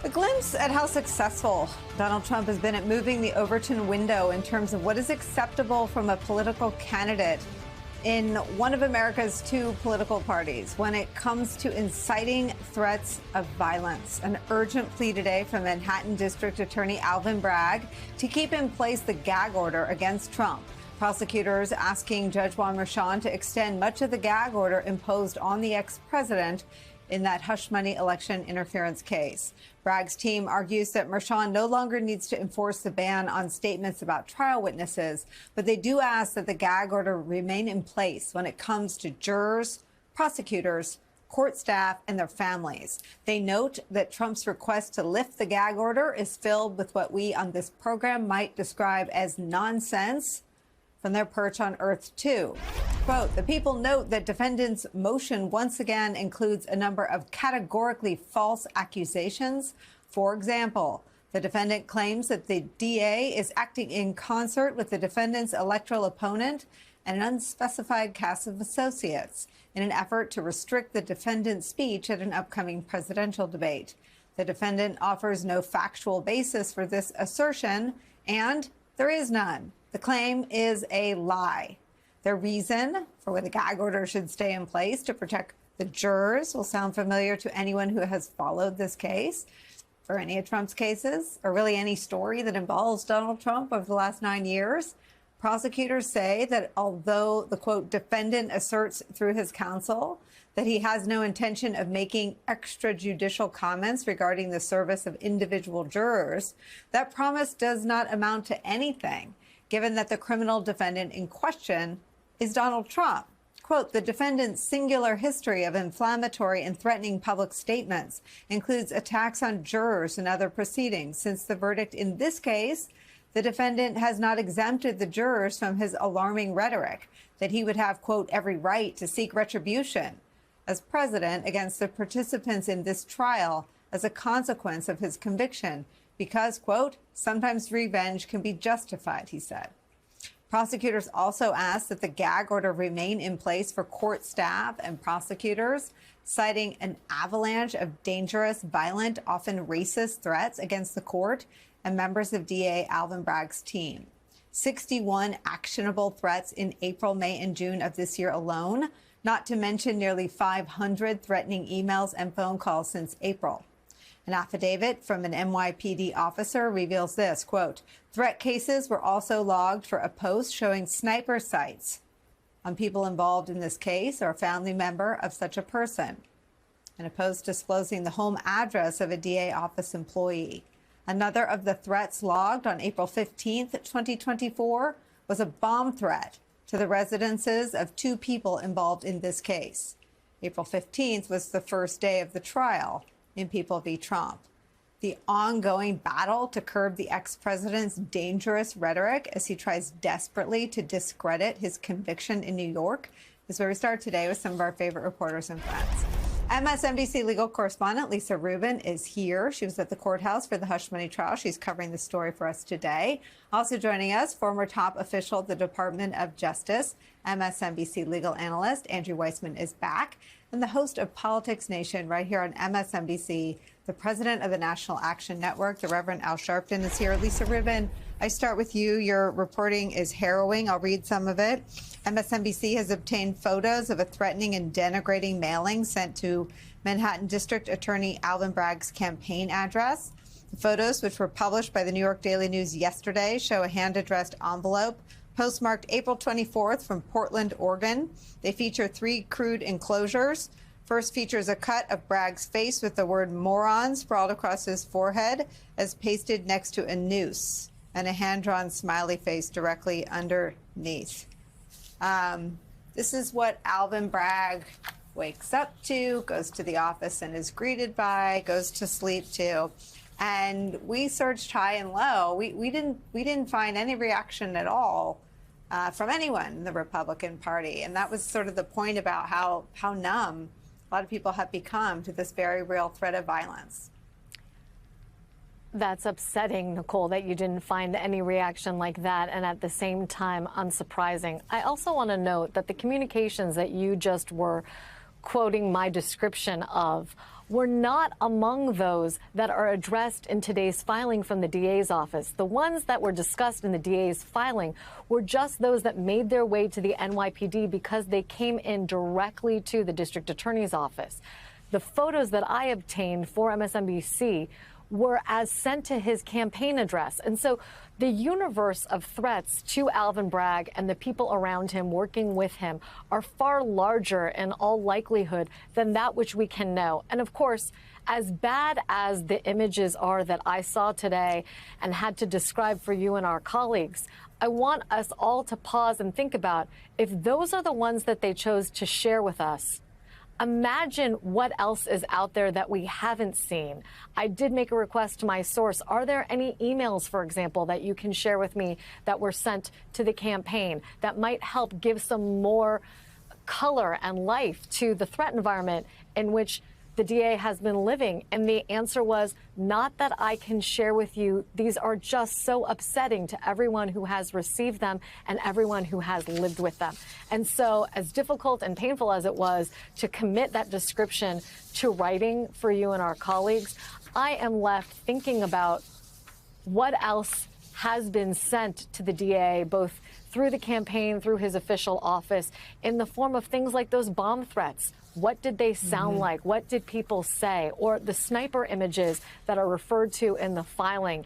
A glimpse at how successful Donald Trump has been at moving the Overton window in terms of what is acceptable from a political candidate in one of America's two political parties when it comes to inciting threats of violence. An urgent plea today from Manhattan District Attorney Alvin Bragg to keep in place the gag order against Trump. Prosecutors asking Judge Juan Merchan to extend much of the gag order imposed on the ex-president in that hush money election interference case. Bragg's team argues that Merchan no longer needs to enforce the ban on statements about trial witnesses, but they do ask that the gag order remain in place when it comes to jurors, prosecutors, court staff, and their families. They note that Trump's request to lift the gag order is filled with what we on this program might describe as nonsense from their perch on Earth 2. Quote, the people note that defendant's motion once again includes a number of categorically false accusations. For example, the defendant claims that the DA is acting in concert with the defendant's electoral opponent and an unspecified cast of associates in an effort to restrict the defendant's speech at an upcoming presidential debate. The defendant offers no factual basis for this assertion, and there is none. The claim is a lie. The reason for why the gag order should stay in place to protect the jurors will sound familiar to anyone who has followed this case. For any of Trump's cases, or really any story that involves Donald Trump over the last 9 years, prosecutors say that although the, quote, defendant asserts through his counsel that he has no intention of making extrajudicial comments regarding the service of individual jurors, that promise does not amount to anything, given that the criminal defendant in question is Donald Trump. Quote, the defendant's singular history of inflammatory and threatening public statements includes attacks on jurors and other proceedings. Since the verdict in this case, the defendant has not exempted the jurors from his alarming rhetoric that he would have, quote, every right to seek retribution as president against the participants in this trial as a consequence of his conviction because, quote, sometimes revenge can be justified, he said. Prosecutors also asked that the gag order remain in place for court staff and prosecutors, citing an avalanche of dangerous, violent, often racist threats against the court and members of DA Alvin Bragg's team. 61 actionable threats in April, May, and June of this year alone, not to mention nearly 500 threatening emails and phone calls since April. An affidavit from an NYPD officer reveals this, quote, threat cases were also logged for a post showing sniper sights on people involved in this case or a family member of such a person, and a post disclosing the home address of a DA office employee. Another of the threats logged on April 15th, 2024 was a bomb threat to the residences of two people involved in this case. April 15th was the first day of the trial in People v. Trump. The ongoing battle to curb the ex-president's dangerous rhetoric as he tries desperately to discredit his conviction in New York is where we start today with some of our favorite reporters and friends. MSNBC legal correspondent Lisa Rubin is here. She was at the courthouse for the hush money trial. She's covering the story for us today. Also joining us, former top official at the Department of Justice, MSNBC legal analyst Andrew Weissmann is back, and the host of Politics Nation right here on MSNBC, the president of the National Action Network, the Reverend Al Sharpton is here. Lisa Rubin, I start with you. Your reporting is harrowing. I'll read some of it. MSNBC has obtained photos of a threatening and denigrating mailing sent to Manhattan District Attorney Alvin Bragg's campaign address. The photos, which were published by the New York Daily News yesterday, show a hand-addressed envelope postmarked April 24th from Portland, Oregon. They feature 3 crude enclosures. First features a cut of Bragg's face with the word moron sprawled across his forehead as pasted next to a noose, and a hand-drawn smiley face directly underneath. This is what Alvin Bragg wakes up to, goes to the office and is greeted by, goes to sleep to. And we searched high and low. We didn't find any reaction at all from anyone in the Republican Party. And that was sort of the point about how numb a lot of people have become to this very real threat of violence. That's upsetting, Nicole, that you didn't find any reaction like that, and at the same time, unsurprising. I also want to note that the communications that you just were quoting my description of were not among those that are addressed in today's filing from the DA's office. The ones that were discussed in the DA's filing were just those that made their way to the NYPD because they came in directly to the district attorney's office. The photos that I obtained for MSNBC were as sent to his campaign address. And so the universe of threats to Alvin Bragg and the people around him working with him are far larger in all likelihood than that which we can know. And of course, as bad as the images are that I saw today and had to describe for you and our colleagues, I want us all to pause and think about if those are the ones that they chose to share with us. Imagine what else is out there that we haven't seen. I did make a request to my source. Are there any emails, for example, that you can share with me that were sent to the campaign that might help give some more color and life to the threat environment in which the DA has been living? And the answer was, not that I can share with you. These are just so upsetting to everyone who has received them and everyone who has lived with them. And so as difficult and painful as it was to commit that description to writing for you and our colleagues, I am left thinking about what else has been sent to the DA, both through the campaign, through his official office, in the form of things like those bomb threats. What did they sound like? What did people say? Or the sniper images that are referred to in the filing.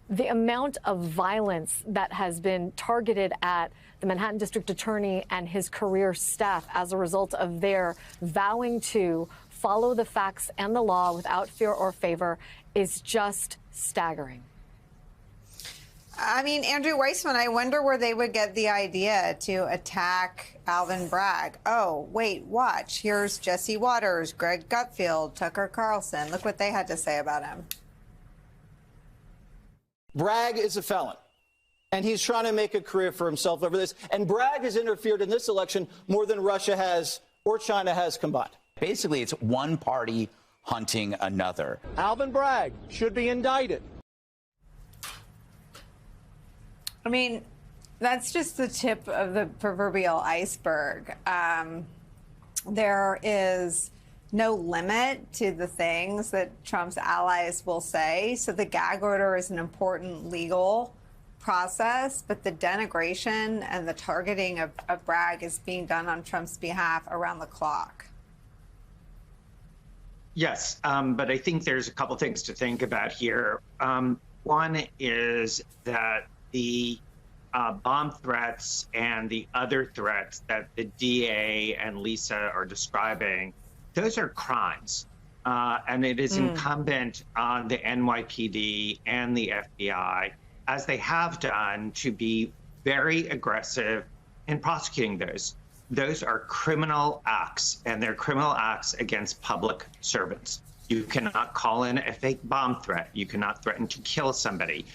The amount of violence that has been targeted at the Manhattan District Attorney and his career staff as a result of their vowing to follow the facts and the law without fear or favor is just staggering. I mean, Andrew Weissman, I wonder where they would get the idea to attack Alvin Bragg. Oh, wait, watch. Here's Jesse Waters, Greg Gutfield, Tucker Carlson. Look what they had to say about him. Bragg is a felon, and he's trying to make a career for himself over this. And Bragg has interfered in this election more than Russia has or China has combined. Basically, it's one party hunting another. Alvin Bragg should be indicted. I mean, that's just the tip of the proverbial iceberg. There is no limit to the things that Trump's allies will say. So the gag order is an important legal process, but the denigration and the targeting of Bragg is being done on Trump's behalf around the clock. Yes, but I think there's a couple things to think about here. One is that the bomb threats and the other threats that the DA and Lisa are describing, those are crimes. And it is incumbent on the NYPD and the FBI, as they have done, to be very aggressive in prosecuting those. Those are criminal acts, and they're criminal acts against public servants. You cannot call in a fake bomb threat. You cannot threaten to kill somebody.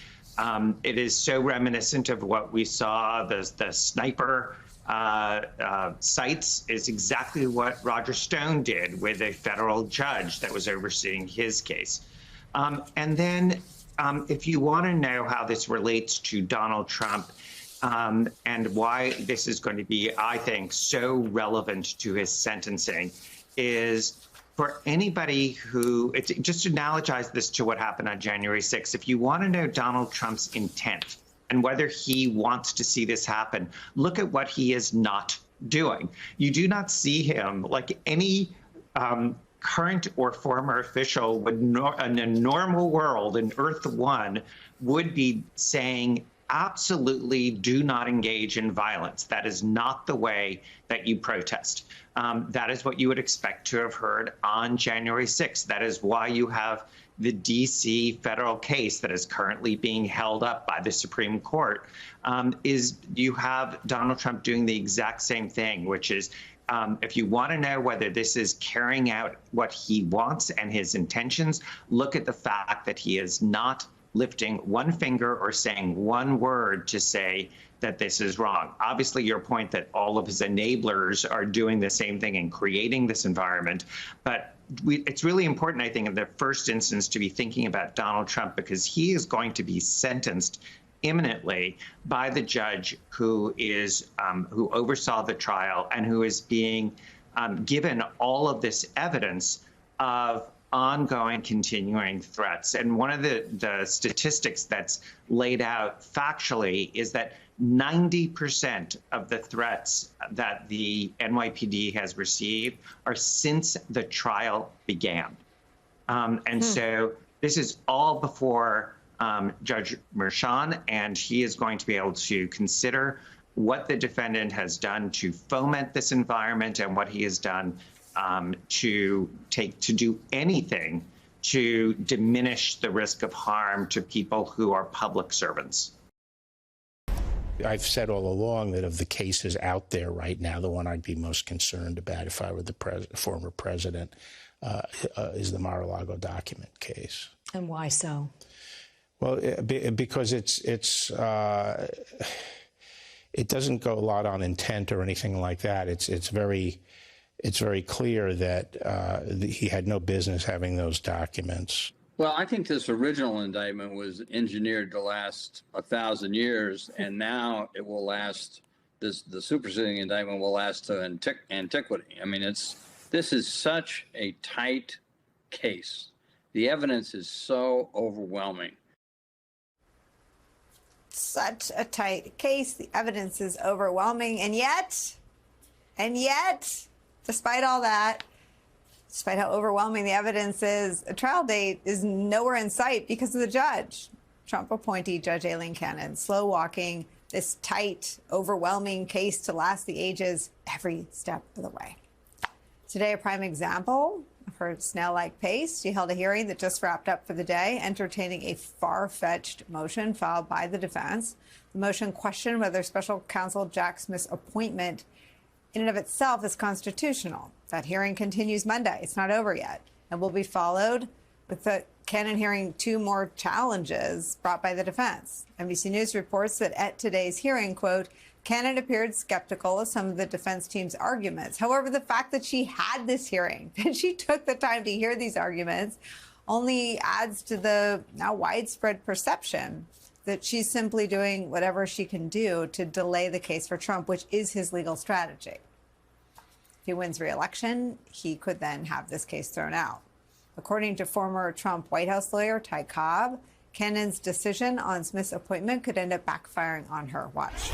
It is so reminiscent of what we saw, the sniper sites is exactly what Roger Stone did with a federal judge that was overseeing his case. And then if you want to know how this relates to Donald Trump and why this is going to be, I think, so relevant to his sentencing is for anybody who, just to analogize this to what happened on January 6th, if you want to know Donald Trump's intent and whether he wants to see this happen, look at what he is not doing. You do not see him, like any current or former official would in a normal world, in Earth One, would be saying, absolutely do not engage in violence. That is not the way that you protest. That is what you would expect to have heard on January 6th. That is why you have the D.C. federal case that is currently being held up by the Supreme Court, is you have Donald Trump doing the exact same thing, which is if you want to know whether this is carrying out what he wants and his intentions, look at the fact that he is not lifting one finger or saying one word to say that this is wrong. Obviously, your point that all of his enablers are doing the same thing and creating this environment. But it's really important, I think, in the first instance to be thinking about Donald Trump, because he is going to be sentenced imminently by the judge who oversaw the trial and who is being given all of this evidence of ongoing, continuing threats. And one of the statistics that's laid out factually is that 90% of the threats that the NYPD has received are since the trial began. So this is all before Judge Merchan, and he is going to be able to consider what the defendant has done to foment this environment and what he has done to do anything to diminish the risk of harm to people who are public servants. I've said all along that of the cases out there right now, the one I'd be most concerned about if I were the former president is the Mar-a-Lago document case. And why so? Well, because it doesn't go a lot on intent or anything like that. It's very clear that he had no business having those documents. Well, I think this original indictment was engineered to last 1,000 years, and now it will last. The superseding indictment will last to antiquity. I mean, this is such a tight case. The evidence is so overwhelming. Such a tight case. The evidence is overwhelming, and yet, despite all that, despite how overwhelming the evidence is, a trial date is nowhere in sight because of the judge. Trump appointee Judge Aileen Cannon, slow walking this tight, overwhelming case to last the ages every step of the way. Today, a prime example of her snail-like pace. She held a hearing that just wrapped up for the day, entertaining a far-fetched motion filed by the defense. The motion questioned whether special counsel Jack Smith's appointment in and of itself is constitutional. That hearing continues Monday. It's not over yet, and will be followed with the Cannon hearing 2 more challenges brought by the defense. NBC News reports that at today's hearing, quote, Cannon appeared skeptical of some of the defense team's arguments. However, the fact that she had this hearing, that she took the time to hear these arguments, only adds to the now widespread perception that she's simply doing whatever she can do to delay the case for Trump, which is his legal strategy. If he wins re-election, he could then have this case thrown out. According to former Trump White House lawyer Ty Cobb, Cannon's decision on Smith's appointment could end up backfiring on her. Watch.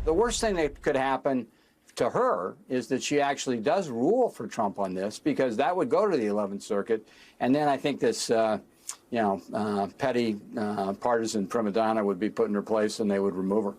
The worst thing that could happen to her is that she actually does rule for Trump on this, because that would go to the 11th Circuit. And then I think this petty partisan prima donna would be put in her place, and they would remove her.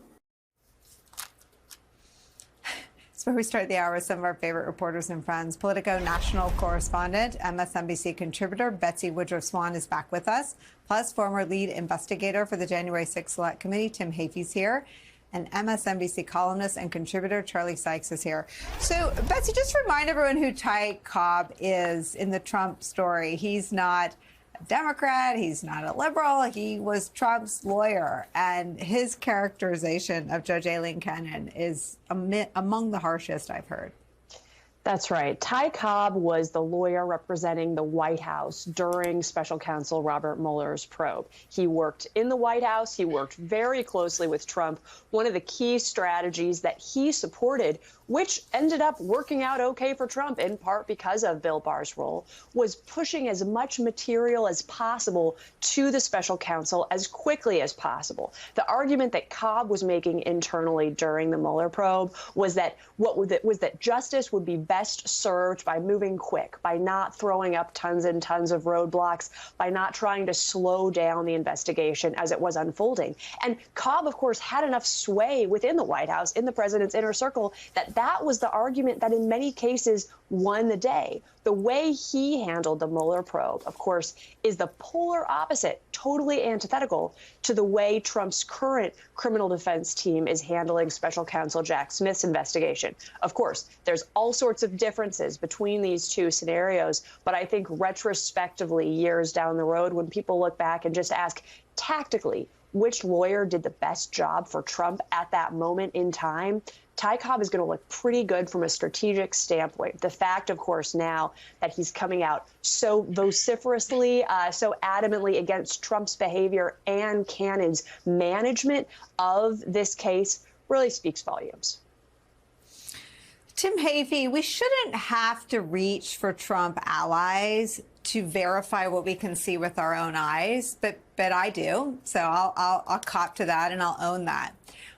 That's where we start the hour with some of our favorite reporters and friends. Politico national correspondent, MSNBC contributor Betsy Woodruff Swan is back with us. Plus, former lead investigator for the January 6th Select Committee, Tim Hafey's here. And MSNBC columnist and contributor Charlie Sykes is here. So, Betsy, just remind everyone who Ty Cobb is in the Trump story. He's not a Democrat. He's not a liberal. He was Trump's lawyer. And his characterization of Judge Aileen Cannon is among the harshest I've heard. That's right. Ty Cobb was the lawyer representing the White House during special counsel Robert Mueller's probe. He worked in the White House. He worked very closely with Trump. One of the key strategies that he supported, which ended up working out okay for Trump, in part because of Bill Barr's role, was pushing as much material as possible to the special counsel as quickly as possible. The argument that Cobb was making internally during the Mueller probe was that justice would be best served by moving quick, by not throwing up tons and tons of roadblocks, by not trying to slow down the investigation as it was unfolding. And Cobb, of course, had enough sway within the White House, in the president's inner circle, that was the argument that in many cases won the day. The way he handled the Mueller probe, of course, is the polar opposite, totally antithetical to the way Trump's current criminal defense team is handling special counsel Jack Smith's investigation. Of course, there's all sorts of differences between these two scenarios, but I think retrospectively, years down the road, when people look back and just ask tactically which lawyer did the best job for Trump at that moment in time, Ty Cobb is going to look pretty good from a strategic standpoint. The fact, of course, now that he's coming out so vociferously, so adamantly against Trump's behavior and Cannon's management of this case really speaks volumes. Tim Heaphy, we shouldn't have to reach for Trump allies to verify what we can see with our own eyes, but I do. So I'll cop to that and I'll own that.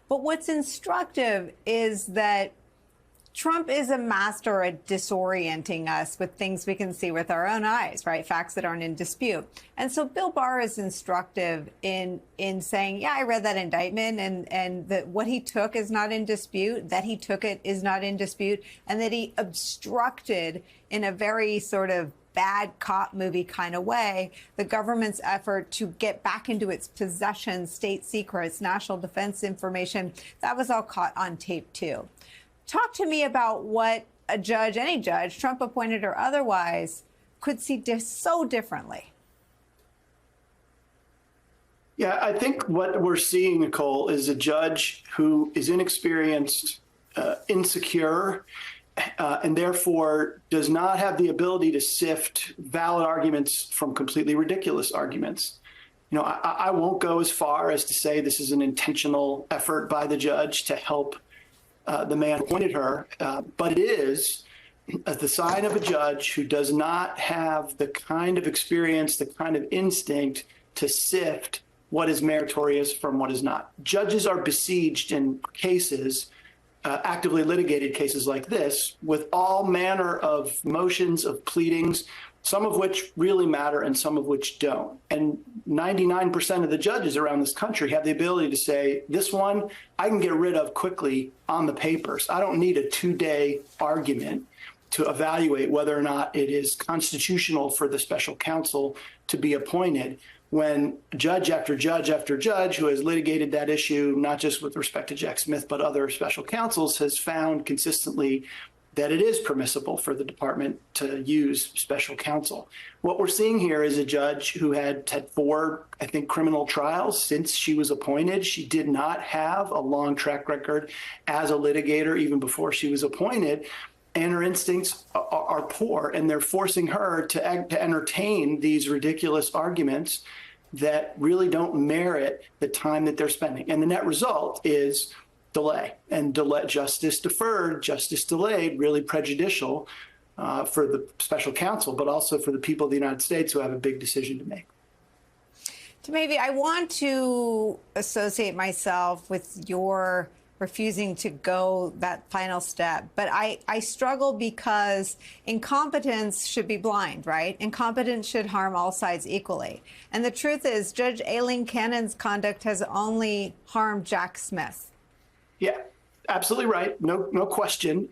But what's instructive is that Trump is a master at disorienting us with things we can see with our own eyes, right? Facts that aren't in dispute. And so Bill Barr is instructive in saying, yeah, I read that indictment and that what he took is not in dispute, that he took it is not in dispute, and that he obstructed in a very sort of bad cop movie kind of way the government's effort to get back into its possession state secrets, national defense information. That was all caught on tape too. Talk to me about what a judge, any judge, Trump appointed or otherwise, could see so differently. Yeah, I think what we're seeing, Nicole, is a judge who is inexperienced, insecure, and therefore does not have the ability to sift valid arguments from completely ridiculous arguments. You know, I won't go as far as to say this is an intentional effort by the judge to help the man who appointed her, but it is the sign of a judge who does not have the kind of experience, the kind of instinct to sift what is meritorious from what is not. Judges are besieged in cases, actively litigated cases like this, with all manner of motions, of pleadings, some of which really matter and some of which don't. And 99% of the judges around this country have the ability to say, this one I can get rid of quickly on the papers. I don't need a 2-day argument to evaluate whether or not it is constitutional for the special counsel to be appointed, when judge after judge after judge who has litigated that issue, not just with respect to Jack Smith, but other special counsels, has found consistently that it is permissible for the department to use special counsel. What we're seeing here is a judge who had 4, I think, criminal trials since she was appointed. She did not have a long track record as a litigator even before she was appointed, and her instincts are poor, and they're forcing her to entertain these ridiculous arguments that really don't merit the time that they're spending. And the net result is delay, and justice deferred, justice delayed, really prejudicial for the special counsel, but also for the people of the United States who have a big decision to make. Maybe I want to associate myself with your refusing to go that final step, but I struggle because incompetence should be blind, right? Incompetence should harm all sides equally. And the truth is, Judge Aileen Cannon's conduct has only harmed Jack Smith. Yeah, absolutely right. No question.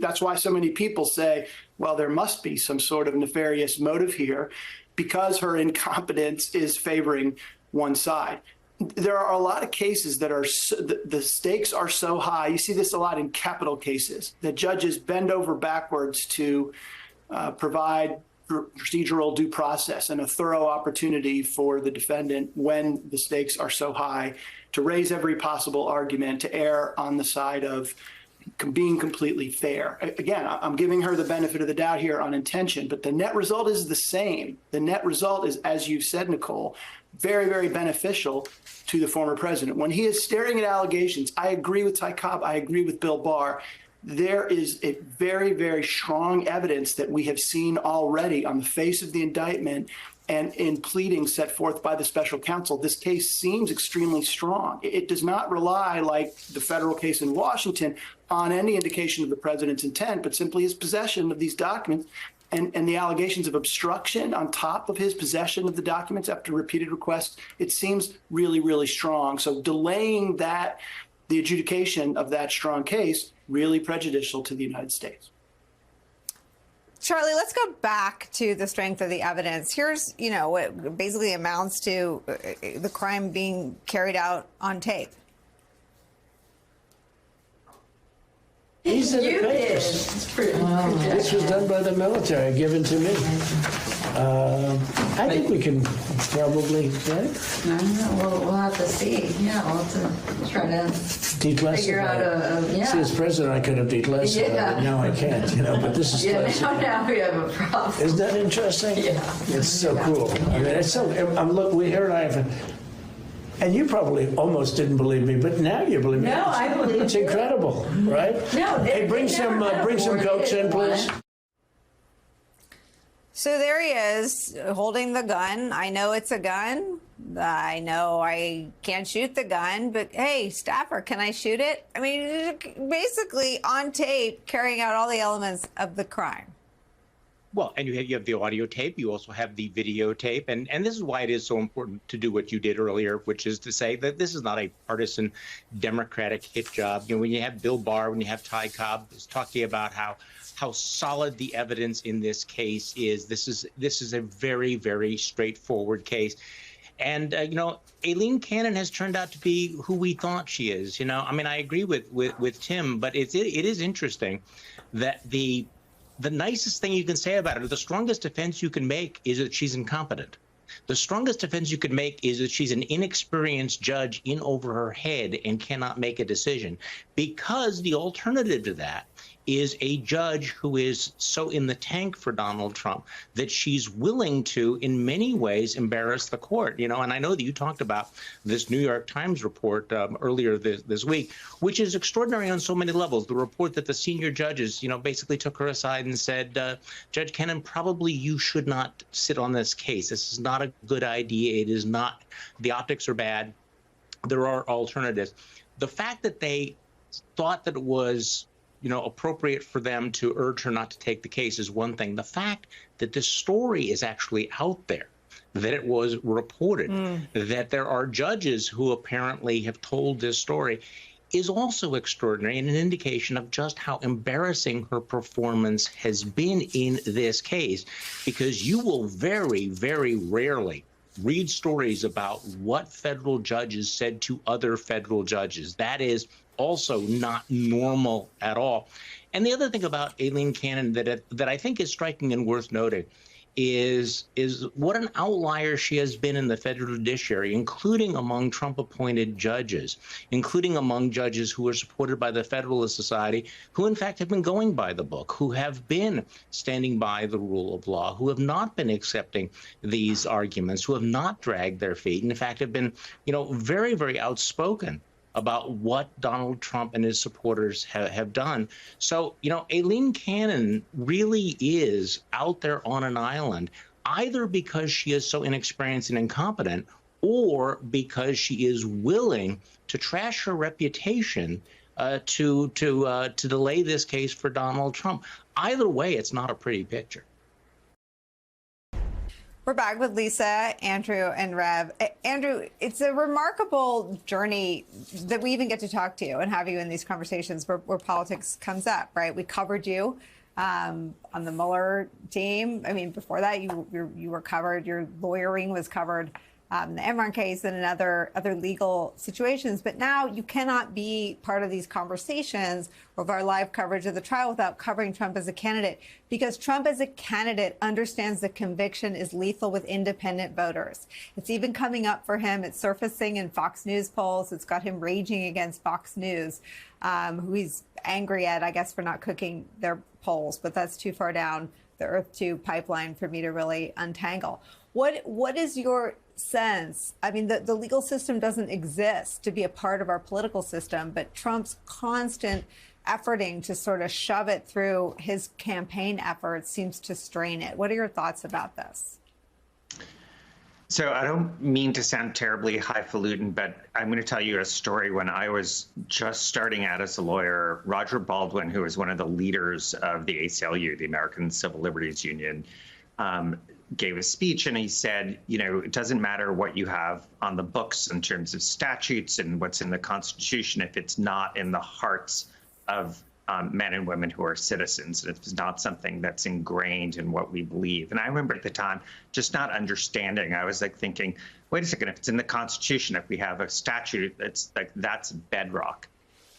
That's why so many people say, well, there must be some sort of nefarious motive here because her incompetence is favoring one side. There are a lot of cases that are the stakes are so high. You see this a lot in capital cases that judges bend over backwards to provide procedural due process and a thorough opportunity for the defendant when the stakes are so high to raise every possible argument, to err on the side of being completely fair. Again, I'm giving her the benefit of the doubt here on intention, but the net result is the same. The net result is, as you said, Nicole, very, very beneficial to the former president. When he is staring at allegations, I agree with Ty Cobb, I agree with Bill Barr, there is a very, very strong evidence that we have seen already on the face of the indictment and in pleadings set forth by the special counsel. This case seems extremely strong. It does not rely, like the federal case in Washington, on any indication of the president's intent, but simply his possession of these documents and the allegations of obstruction on top of his possession of the documents after repeated requests. It seems really, really strong. So delaying the adjudication of that strong case, really prejudicial to the United States. Charlie, let's go back to the strength of the evidence. Here's, what basically amounts to the crime being carried out on tape. These are the papers. This was done by the military, given to me. I think we can probably, right? I don't know. We'll have to see. Yeah, we'll have to try to figure out See, as president, I could have declassified it. Now I can't, but this is classified. Now we have a problem. Isn't that interesting? Yeah. It's so cool. I mean, it's so, look, her and I have And you probably almost didn't believe me, but now you believe me. No, I believe it's you. Incredible, right? No, hey, bring some Cokes in, please. So there he is, holding the gun. I know it's a gun. I know I can't shoot the gun, but hey, staffer, can I shoot it? I mean, basically on tape, carrying out all the elements of the crime. Well, and you have the audio tape. You also have the videotape. And this is why it is so important to do what you did earlier, which is to say that this is not a partisan Democratic hit job. You know, when you have Bill Barr, when you have Ty Cobb talking about how solid the evidence in this case is, this is a very, very straightforward case. And, you know, Aileen Cannon has turned out to be who we thought she is. You know, I mean, I agree with Tim, but it is interesting that the nicest thing you can say about her, the strongest defense you can make is that she's incompetent. The strongest defense you could make is that she's an inexperienced judge in over her head and cannot make a decision, because the alternative to that is a judge who is so in the tank for Donald Trump that she's willing to, in many ways, embarrass the court. You know, and I know that you talked about this New York Times report earlier this week, which is extraordinary on so many levels. The report that the senior judges, you know, basically took her aside and said, Judge Cannon, probably you should not sit on this case. This is not a good idea. It is not. The optics are bad. There are alternatives. The fact that they thought that it was, you know, appropriate for them to urge her not to take the case is one thing. The fact that this story is actually out there, that it was reported, that there are judges who apparently have told this story, is also extraordinary and an indication of just how embarrassing her performance has been in this case, because you will very, very rarely read stories about what federal judges said to other federal judges. That is also not normal at all. And the other thing about Aileen Cannon that I think is striking and worth noting is what an outlier she has been in the federal judiciary, including among Trump-appointed judges, including among judges who are supported by the Federalist Society, who in fact have been going by the book, who have been standing by the rule of law, who have not been accepting these arguments, who have not dragged their feet, and in fact have been, you know, very, very outspoken about what Donald Trump and his supporters have done. So, you know, Aileen Cannon really is out there on an island, either because she is so inexperienced and incompetent, or because she is willing to trash her reputation to delay this case for Donald Trump. Either way, it's not a pretty picture. We're back with Lisa, Andrew, and Rev. Andrew, it's a remarkable journey that we even get to talk to you and have you in these conversations where politics comes up, right? We covered you on the Mueller team. I mean, before that, you were covered. Your lawyering was covered. The Enron case and in other legal situations. But now you cannot be part of these conversations of our live coverage of the trial without covering Trump as a candidate, because Trump as a candidate understands that conviction is lethal with independent voters. It's even coming up for him. It's surfacing in Fox News polls. It's got him raging against Fox News, who he's angry at, I guess, for not cooking their polls. But that's too far down the Earth 2 pipeline for me to really untangle. What is your sense? I mean, the legal system doesn't exist to be a part of our political system, but Trump's constant efforting to sort of shove it through his campaign efforts seems to strain it. What are your thoughts about this? So I don't mean to sound terribly highfalutin, but I'm going to tell you a story. When I was just starting out as a lawyer, Roger Baldwin, who was one of the leaders of the ACLU, the American Civil Liberties Union, gave a speech, and he said, you know, it doesn't matter what you have on the books in terms of statutes and what's in the Constitution if it's not in the hearts of men and women who are citizens, and it's not something that's ingrained in what we believe. And I remember at the time just not understanding. I was like thinking, wait a second, if it's in the Constitution, if we have a statute, it's like that's bedrock.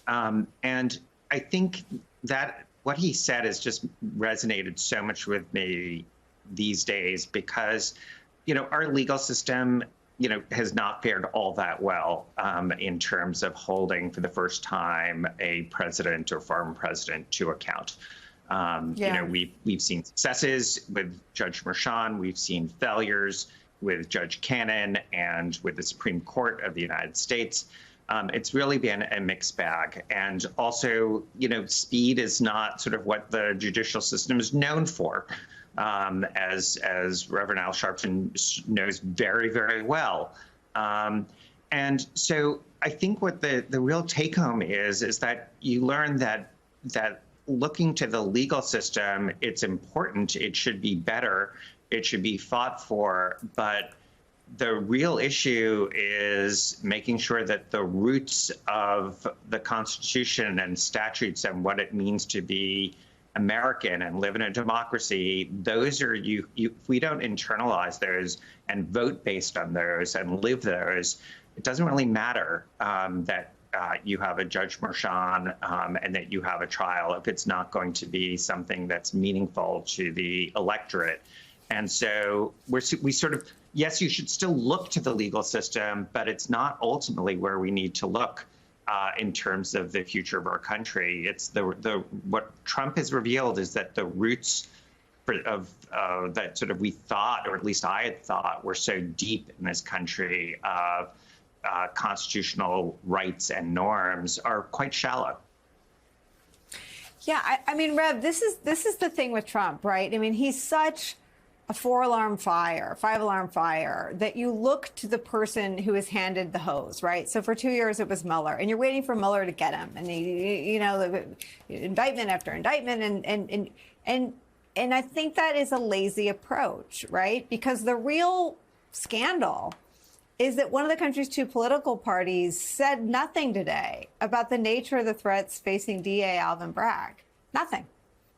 And I think that what he said has just resonated so much with me these days, because, you know, our legal system, you know, has not fared all that well in terms of holding for the first time a president or former president to account. You know, we've seen successes with Judge Merchan. We've seen failures with Judge Cannon and with the Supreme Court of the United States, it's really been a mixed bag. And also, speed is not sort of what the judicial system is known for, as Reverend Al Sharpton knows very, very well. And so I think what the real take home is that you learn that looking to the legal system, it's important, it should be better, it should be fought for, but the real issue is making sure that the roots of the Constitution and statutes and what it means to be American and live in a democracy, those are if we don't internalize those and vote based on those and live those, it doesn't really matter that you have a Judge Merchan and that you have a trial if it's not going to be something that's meaningful to the electorate. And so we sort of, yes, you should still look to the legal system, but it's not ultimately where we need to look in terms of the future of our country. It's what Trump has revealed is that the roots of that sort of we thought, or at least I had thought, were so deep in this country of constitutional rights and norms are quite shallow. Yeah, I mean, Rev, this is the thing with Trump, right? I mean, he's such a five-alarm fire, that you look to the person who is handed the hose, right? So for 2 years, it was Mueller, and you're waiting for Mueller to get him, and indictment after indictment, and I think that is a lazy approach, right? Because the real scandal is that one of the country's two political parties said nothing today about the nature of the threats facing DA Alvin Bragg. Nothing.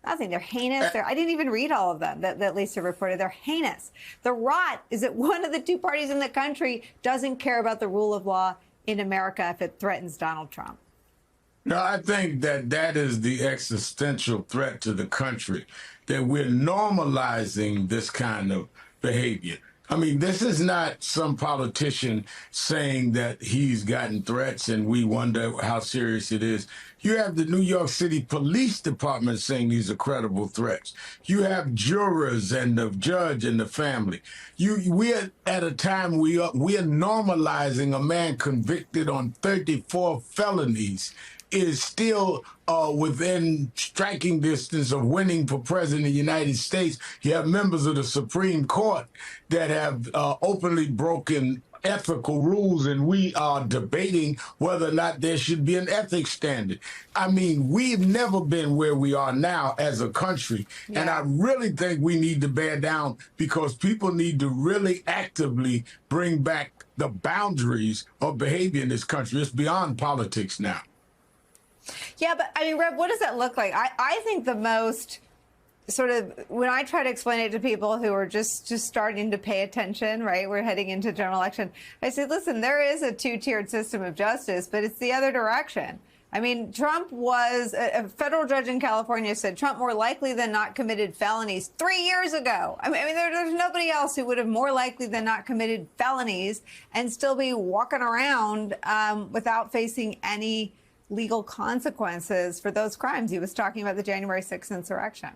They're heinous. I didn't even read all of them that Lisa reported. They're heinous. The rot is that one of the two parties in the country doesn't care about the rule of law in America if it threatens Donald Trump. No, I think that is the existential threat to the country, that we're normalizing this kind of behavior. I mean, this is not some politician saying that he's gotten threats and we wonder how serious it is. You have the New York City Police Department saying these are credible threats. You have jurors and the judge and the family. We're at a time we are normalizing a man convicted on 34 felonies is still within striking distance of winning for president of the United States. You have members of the Supreme Court that have openly broken ethical rules, and we are debating whether or not there should be an ethics standard. I mean, we've never been where we are now as a country, and I really think we need to bear down because people need to really actively bring back the boundaries of behavior in this country. It's beyond politics now. Yeah, but I mean, Rev, what does that look like? I think the most sort of, when I try to explain it to people who are just starting to pay attention, right? We're heading into general election. I say, listen, there is a two-tiered system of justice, but it's the other direction. I mean, Trump was a federal judge in California said Trump more likely than not committed felonies 3 years ago. I mean, there's nobody else who would have more likely than not committed felonies and still be walking around without facing any legal consequences for those crimes. He was talking about the January 6th insurrection.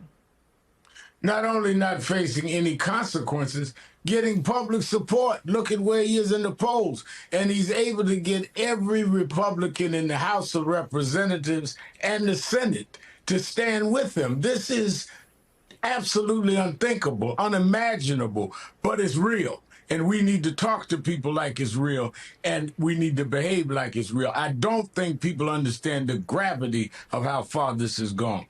Not only not facing any consequences, getting public support. Look at where he is in the polls. And he's able to get every Republican in the House of Representatives and the Senate to stand with him. This is absolutely unthinkable, unimaginable, but it's real. And we need to talk to people like it's real, and we need to behave like it's real. I don't think people understand the gravity of how far this has gone.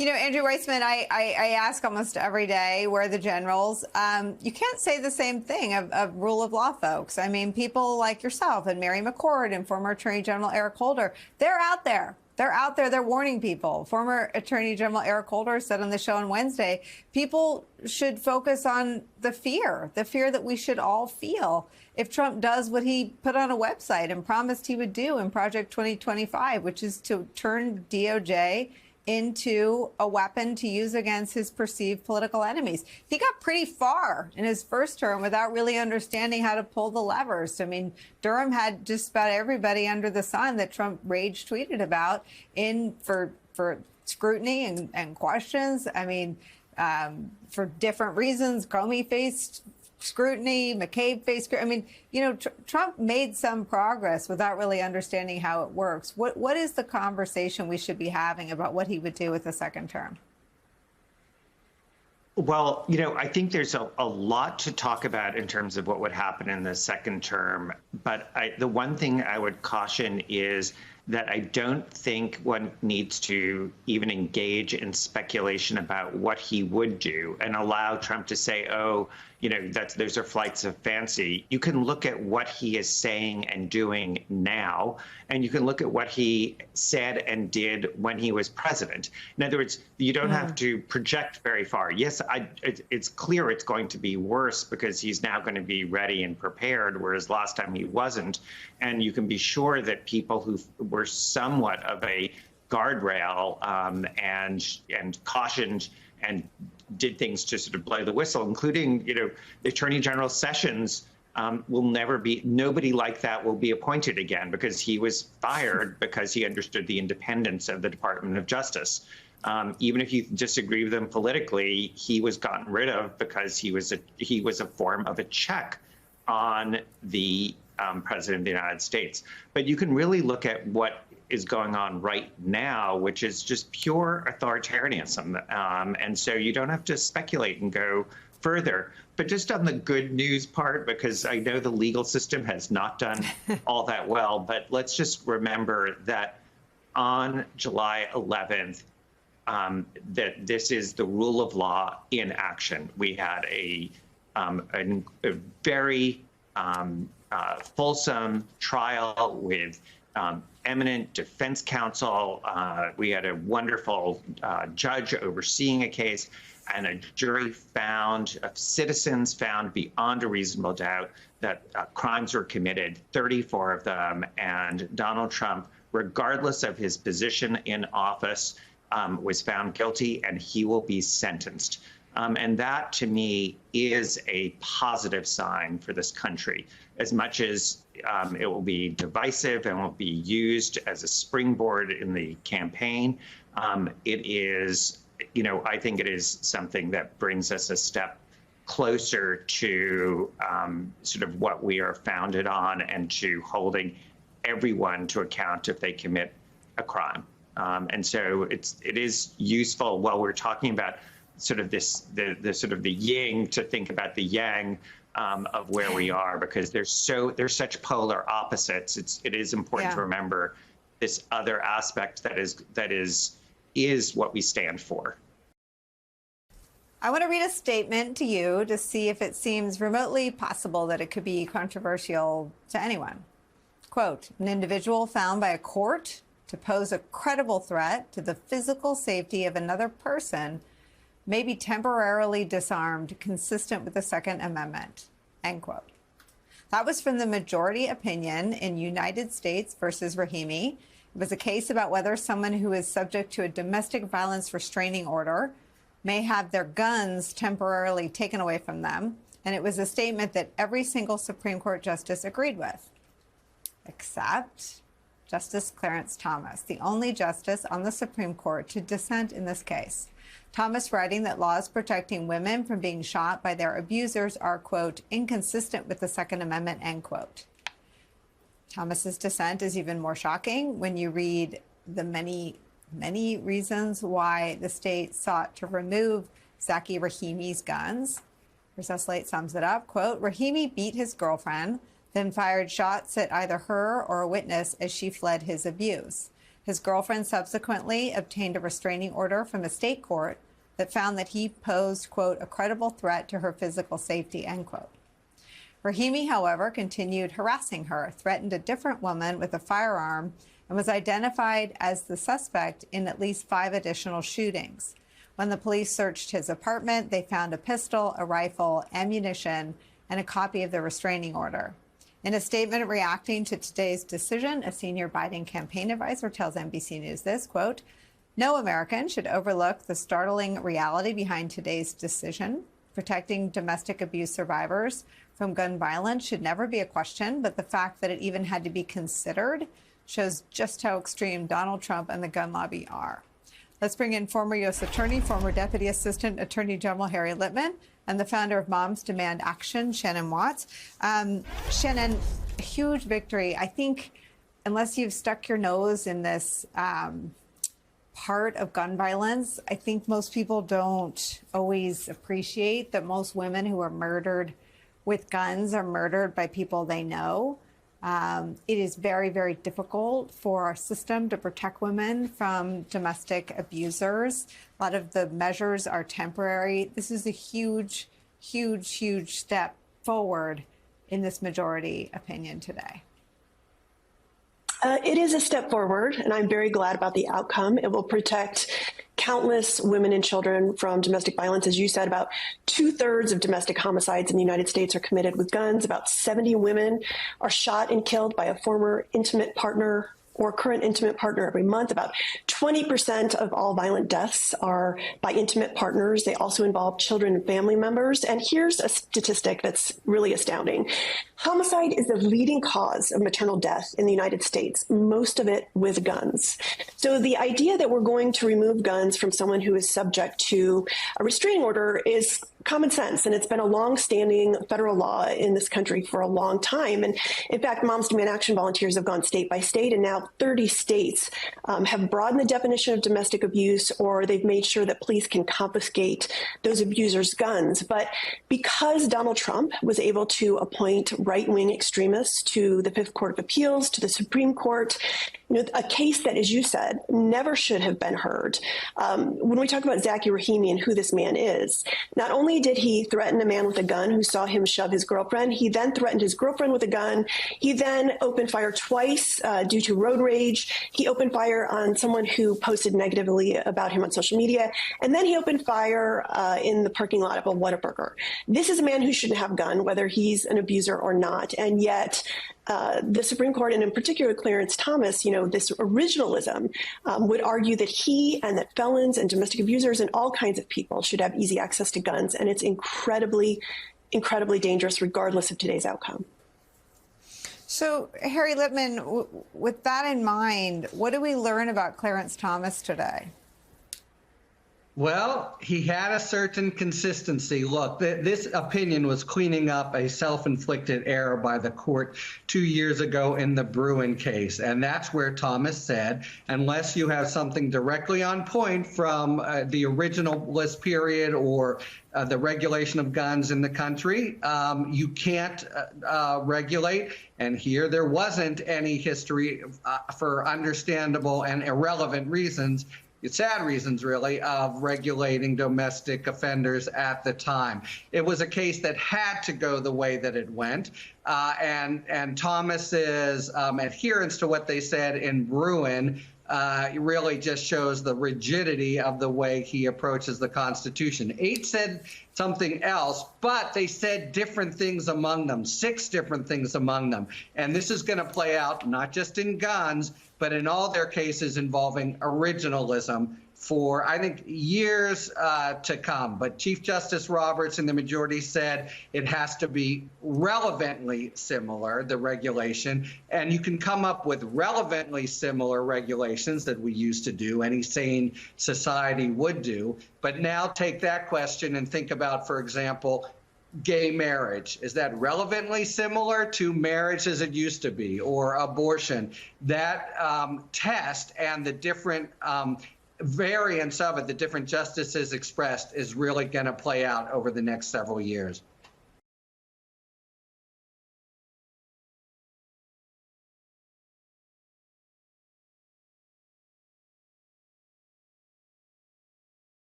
You know, Andrew Weissmann, I ask almost every day, where are the generals? You can't say the same thing of rule of law folks. I mean, people like yourself and Mary McCord and former Attorney General Eric Holder, they're out there. They're out there. They're warning people. Former Attorney General Eric Holder said on the show on Wednesday, people should focus on the fear that we should all feel if Trump does what he put on a website and promised he would do in Project 2025, which is to turn DOJ into a weapon to use against his perceived political enemies. He got pretty far in his first term without really understanding how to pull the levers. I mean, Durham had just about everybody under the sun that Trump rage tweeted about in for scrutiny and questions. I mean, for different reasons. Comey faced scrutiny, McCabe faced scrutiny. I mean, you know, Trump made some progress without really understanding how it works. What is the conversation we should be having about what he would do with the second term? Well, you know, I think there's a lot to talk about in terms of what would happen in the second term. But the one thing I would caution is that I don't think one needs to even engage in speculation about what he would do and allow Trump to say, oh, you know, those are flights of fancy. You can look at what he is saying and doing now, and you can look at what he said and did when he was president. In other words, you don't have to project very far. Yes, it's clear it's going to be worse because he's now going to be ready and prepared, whereas last time he wasn't. And you can be sure that people who were somewhat of a guardrail and cautioned and did things to sort of blow the whistle, including, you know, the Attorney General Sessions will never be, nobody like that will be appointed again because he was fired because he understood the independence of the Department of Justice. Even if you disagree with him politically, he was gotten rid of because he was a form of a check on the President of the United States. But you can really look at what is going on right now, which is just pure authoritarianism. And so you don't have to speculate and go further. But just on the good news part, because I know the legal system has not done all that well, but let's just remember that on July 11th, that this is the rule of law in action. We had a very fulsome trial with eminent defense counsel. We had a wonderful judge overseeing a case, and a jury found, citizens found beyond a reasonable doubt that crimes were committed, 34 of them, and Donald Trump, regardless of his position in office, was found guilty, and he will be sentenced. And that, to me, is a positive sign for this country. As much as it will be divisive and will be used as a springboard in the campaign, it is, you know, I think it is something that brings us a step closer to sort of what we are founded on and to holding everyone to account if they commit a crime. And so it is useful while we're talking about sort of the sort of the yin to think about the yang of where we are, because there's such polar opposites. It is important to remember this other aspect that is what we stand for. I want to read a statement to you to see if it seems remotely possible that it could be controversial to anyone. Quote, an individual found by a court to pose a credible threat to the physical safety of another person may be temporarily disarmed consistent with the Second Amendment, end quote. That was from the majority opinion in United States versus Rahimi. It was a case about whether someone who is subject to a domestic violence restraining order may have their guns temporarily taken away from them. And it was a statement that every single Supreme Court justice agreed with, except Justice Clarence Thomas, the only justice on the Supreme Court to dissent in this case. Thomas writing that laws protecting women from being shot by their abusers are, quote, inconsistent with the Second Amendment, end quote. Thomas's dissent is even more shocking when you read the many reasons why the state sought to remove Zacky Rahimi's guns. Here's how Slate sums it up, quote, Rahimi beat his girlfriend, then fired shots at either her or a witness as she fled his abuse. His girlfriend subsequently obtained a restraining order from a state court that found that he posed, quote, a credible threat to her physical safety, end quote. Rahimi, however, continued harassing her, threatened a different woman with a firearm, and was identified as the suspect in at least 5 additional shootings. When the police searched his apartment, they found a pistol, a rifle, ammunition, and a copy of the restraining order. In a statement reacting to today's decision, a senior Biden campaign advisor tells NBC News this, quote, no American should overlook the startling reality behind today's decision. Protecting domestic abuse survivors from gun violence should never be a question, but the fact that it even had to be considered shows just how extreme Donald Trump and the gun lobby are. Let's bring in former U.S. Attorney, former Deputy Assistant Attorney General Harry Litman. and the founder of Moms Demand Action, Shannon Watts. Shannon, a huge victory. I think unless you've stuck your nose in this part of gun violence, I think most people don't always appreciate that most women who are murdered with guns are murdered by people they know. It is very, very difficult for our system to protect women from domestic abusers. A lot of the measures are temporary. This is a huge, huge, huge step forward in this majority opinion today. It is a step forward, and I'm very glad about the outcome. It will protect countless women and children from domestic violence. As you said, about 2/3 of domestic homicides in the United States are committed with guns. About 70 women are shot and killed by a former intimate partner or current intimate partner every month. About 20% of all violent deaths are by intimate partners. They also involve children and family members. And here's a statistic that's really astounding. Homicide is the leading cause of maternal death in the United States, most of it with guns. So the idea that we're going to remove guns from someone who is subject to a restraining order is common sense, and it's been a long-standing federal law in this country for a long time. And in fact, Moms Demand Action volunteers have gone state by state, and now 30 states have broadened the definition of domestic abuse, or they've made sure that police can confiscate those abusers' guns. But because Donald Trump was able to appoint right-wing extremists to the Fifth Court of Appeals, to the Supreme Court, a case that, as you said, never should have been heard. When we talk about Zacky Rahimi and who this man is, not only did he threaten a man with a gun who saw him shove his girlfriend, he then threatened his girlfriend with a gun. He then opened fire twice due to road rage. He opened fire on someone who posted negatively about him on social media. And then he opened fire in the parking lot of a Whataburger. This is a man who shouldn't have a gun, whether he's an abuser or not. And yet the Supreme Court, and in particular Clarence Thomas, this originalism would argue that he and that felons and domestic abusers and all kinds of people should have easy access to guns. And it's incredibly, incredibly dangerous regardless of today's outcome. So, Harry Litman, with that in mind, what do we learn about Clarence Thomas today? Well, he had a certain consistency. Look, this opinion was cleaning up a self-inflicted error by the court 2 years ago in the Bruen case. And that's where Thomas said, unless you have something directly on point from the original list period or the regulation of guns in the country, you can't regulate. And here there wasn't any history for understandable and irrelevant reasons, sad reasons, really, of regulating domestic offenders at the time. It was a case that had to go the way that it went. And Thomas's adherence to what they said in Bruen really just shows the rigidity of the way he approaches the Constitution. 8 said something else, but they said different things among them, 6 different things among them. And this is going to play out not just in guns, but in all their cases involving originalism for, I think, years to come. But Chief Justice Roberts and the majority said it has to be relevantly similar, the regulation, and you can come up with relevantly similar regulations that we used to do, any sane society would do. But now take that question and think about, for example, gay marriage. Is that relevantly similar to marriage as it used to be, or abortion? That test and the different variants of it, the different justices expressed, is really going to play out over the next several years.